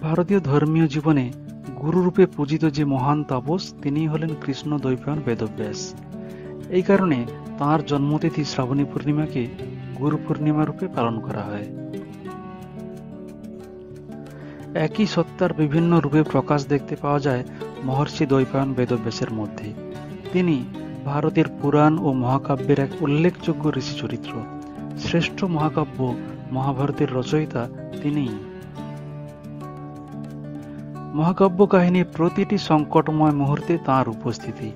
ভারতীয় ধর্মীয় জীবনে গুরুরূপে পূজিত যে মহান তাপস তিনিই হলেন কৃষ্ণ দ্বৈপায়ন বেদব্যাস। এই কারণে তাঁর জন্মতিথি শ্রাবণী পূর্ণিমাকে গুরু পূর্ণিমা রূপে পালন করা হয়। একই সত্তার বিভিন্ন রূপে প্রকাশ দেখতে পাওয়া যায় মহর্ষি দ্বৈপায়ন বেদব্যাসের মধ্যে। তিনি ভারতের পুরাণ ও মহাকাব্যের এক উল্লেখযোগ্য ঋষি চরিত্র। শ্রেষ্ঠ মহাকাব্য মহাভারতের রচয়িতা তিনিই। মহাকাব্য কাহিনীর প্রতিটি সংকটময় মুহূর্তে তাঁর উপস্থিতি।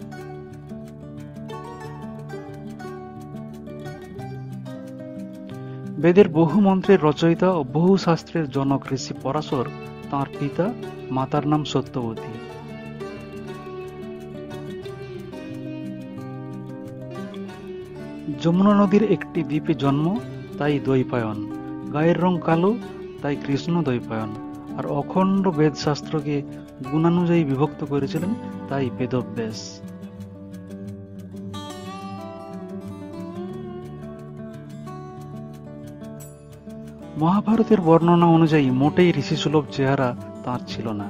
বেদের বহু মন্ত্রের রচয়িতা ও বহু শাস্ত্রের জনক ঋষি পরাশর তাঁর পিতা, মাতার নাম সত্যবতী। যমুনা নদীর একটি দ্বীপে জন্ম, তাই দ্বৈপায়ন। গায়ের রং কালো, তাই কৃষ্ণ দ্বৈপায়ন। আর অখণ্ড বেদশাস্ত্রকে গুণানুযায়ী বিভক্ত করেছিলেন, তাই বেদব্যাস। মহাভারতের বর্ণনা অনুযায়ী মোটেই ঋষিসুলভ চেহারা তাঁর ছিল না।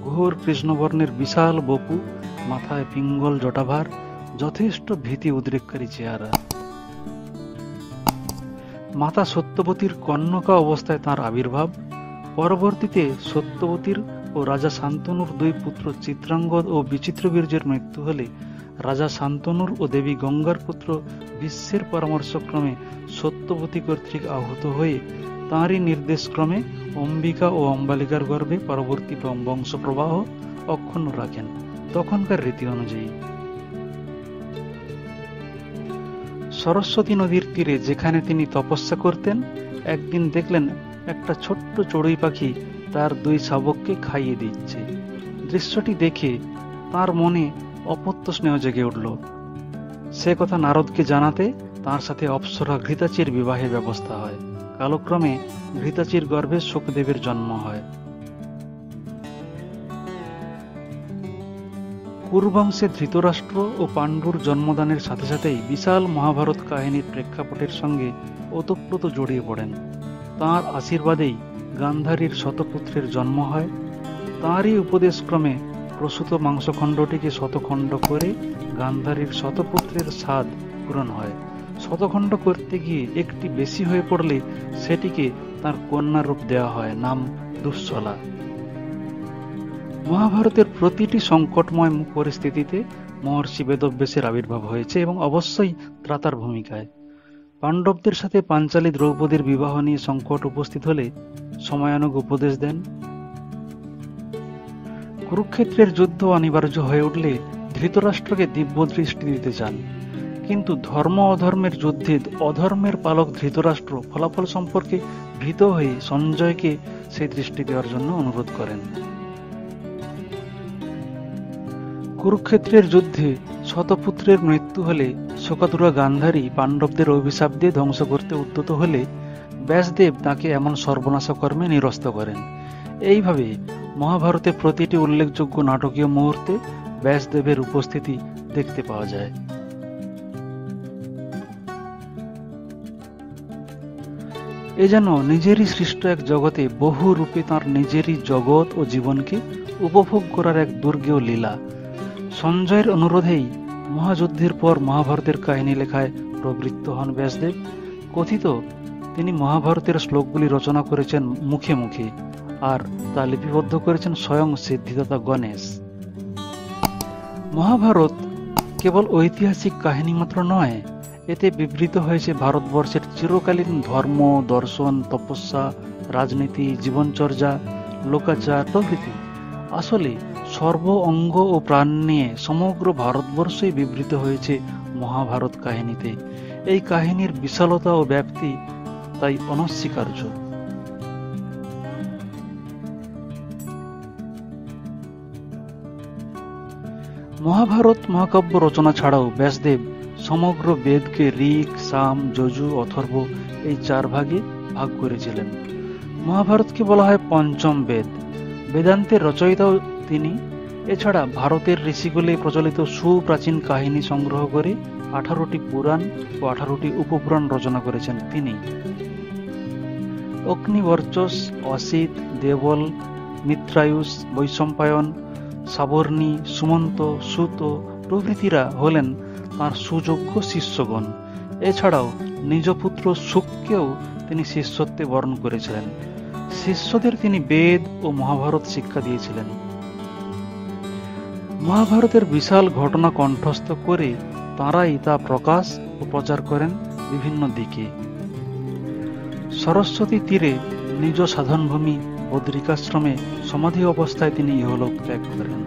ঘোর কৃষ্ণবর্ণের বিশাল বপু, মাথায় পিঙ্গল জটাভার, যথেষ্ট ভীতি উদ্রেককারী চেহারা। মাতা সত্যবতীর কন্যকা অবস্থায় তাঁর আবির্ভাব। পরবর্তীতে সত্যবতীর ও রাজা শান্তনুর দুই পুত্র চিত্রাঙ্গদ ও বিচিত্রবীর্যের মৃত্যু হলে রাজা শান্তনুর ও দেবী গঙ্গার পুত্র বিশ্বের পরামর্শক্রমে সত্যবতী কর্তৃক আহত হয়ে তাঁরই নির্দেশক্রমে অম্বিকা ও অম্বালিকার গর্ভে পরবর্তী বংশপ্রবাহ অক্ষুণ্ণ রাখেন তখনকার রীতি অনুযায়ী। সরস্বতী নদীর তীরে যেখানে তিনি তপস্যা করতেন, একদিন দেখলেন একটা ছোট্ট চড়ুই পাখি তার দুই শাবককে খাইয়ে দিচ্ছে। দৃশ্যটি দেখে তার মনে অপত্য স্নেহ জেগে উঠল। সে কথা নারদকে জানাতে তার সাথে অপ্সরা ঘৃতাচির বিবাহের ব্যবস্থা হয়। কালক্রমে ঘৃতাচির গর্ভে শুকদেবের জন্ম হয়। কুরুবংশে ধৃতরাষ্ট্র ও পাণ্ডুর জন্মদানের সাথে সাথেই বিশাল মহাভারত কাহিনীর প্রেক্ষাপটের সঙ্গে ওতপ্রোত জড়িয়ে পড়েন। তাঁর আশীর্বাদেই গান্ধারীর শতপুত্রের জন্ম হয়। তাঁরই উপদেশক্রমে প্রসূত মাংসখণ্ডটিকে শতখণ্ড করে গান্ধারীর শতপুত্রের স্বাদ পূরণ হয়। শতখণ্ড করতে গিয়ে একটি বেশি হয়ে পড়লে সেটিকে তার কন্যা রূপ দেওয়া হয়, নাম দুঃশলা। মহাভারতের প্রতিটি সংকটময় পরিস্থিতিতে মহর্ষি বেদব্যাসের আবির্ভাব হয়েছে এবং অবশ্যই ত্রাতার ভূমিকায়। পাণ্ডবদের সাথে পাঞ্চালী দ্রৌপদীর বিবাহ নিয়ে সংকট উপস্থিত হলে সময়ানুগ উপদেশ দেন। কুরুক্ষেত্রের যুদ্ধ অনিবার্য হয়ে উঠলে ধৃতরাষ্ট্রকে দিব্য দৃষ্টি দিতে চান, কিন্তু ধর্ম অধর্মের যুদ্ধে অধর্মের পালক ধৃতরাষ্ট্র ফলাফল সম্পর্কে ভীত হয়ে সঞ্জয়কে সেই দৃষ্টি দেওয়ার জন্য অনুরোধ করেন। কুরুক্ষেত্রের যুদ্ধে শতপুত্রের মৃত্যু হলে শোকাতুরা গান্ধারী পাণ্ডবদের অভিশাপ দিয়ে ধ্বংস করতে উদ্যত হলে ব্যাসদেব তাকে এমন সর্বনাশ কর্মে নিরস্ত করেন। এইভাবে মহাভারতে প্রতিটি উল্লেখযোগ্য নাটকীয় মুহূর্তে ব্যাসদেবের উপস্থিতি দেখতে পাওয়া যায়। এ যেন নিজেরই সৃষ্ট এক জগতে বহু রূপে তাঁর নিজেরই জগৎ ও জীবনকে উপভোগ করার এক দুর্গেয় লীলা। সঞ্জয়ের অনুরোধেই মহাযুদ্ধের পর মহাভারতের কাহিনী লেখায় প্রবৃত্ত হন ব্যাসদেব। কথিত তিনি মহাভারতের শ্লোকগুলি রচনা করেছেন মুখে মুখে, আর তা লিপিবদ্ধ করেছেন স্বয়ং সিদ্ধিদাতা গণেশ। মহাভারত কেবল ঐতিহাসিক কাহিনী মাত্র নয়, এতে বিবৃত হয়েছে ভারতবর্ষের চিরকালীন ধর্ম, দর্শন, তপস্যা, রাজনীতি, জীবনচর্যা, লোকাচার প্রভৃতি। আসলে সর্ব অঙ্গ ও প্রাণ নিয়ে সমগ্র ভারতবর্ষই বিবৃত হয়েছে মহাভারত কাহিনীতে। এই কাহিনীর বিশালতা ও ব্যাপ্তি তাই অনস্বীকার্য। মহাভারত মহাকাব্য রচনা ছাড়াও ব্যাসদেব সমগ্র বেদকে ঋক, সাম, যজু, অথর্ব এই চার ভাগে ভাগ করেছিলেন। মহাভারতকে বলা হয় পঞ্চম বেদ। বেদান্তের রচয়িতাও তিনি। এছাড়া ভারতের ঋষিকুলে প্রচলিত সুপ্রাচীন কাহিনী সংগ্রহ করে 18টি পুরাণ ও 18টি উপপুরাণ রচনা করেছেন তিনি। অগ্নিবর্চস, অসিত, দেবল, মিত্রায়ুষ, বৈশম্পায়ন, সাবর্ণী, সুমন্ত, সুত প্রভৃতিরা হলেন তাঁর সুযোগ্য শিষ্যগণ। এছাড়াও নিজ পুত্র শুককেও তিনি শিষ্যত্বে বরণ করেছিলেন। শিষ্যদের তিনি বেদ ও মহাভারত শিক্ষা দিয়েছিলেন। মহাভারতের বিশাল ঘটনা কণ্ঠস্থ করে তাঁরাই তা প্রকাশ ও প্রচার করেন বিভিন্ন দিকে। সরস্বতী তীরে নিজ সাধনভূমি বদ্রিকাশ্রমে সমাধি অবস্থায় তিনি ইহলোক ত্যাগ করেন।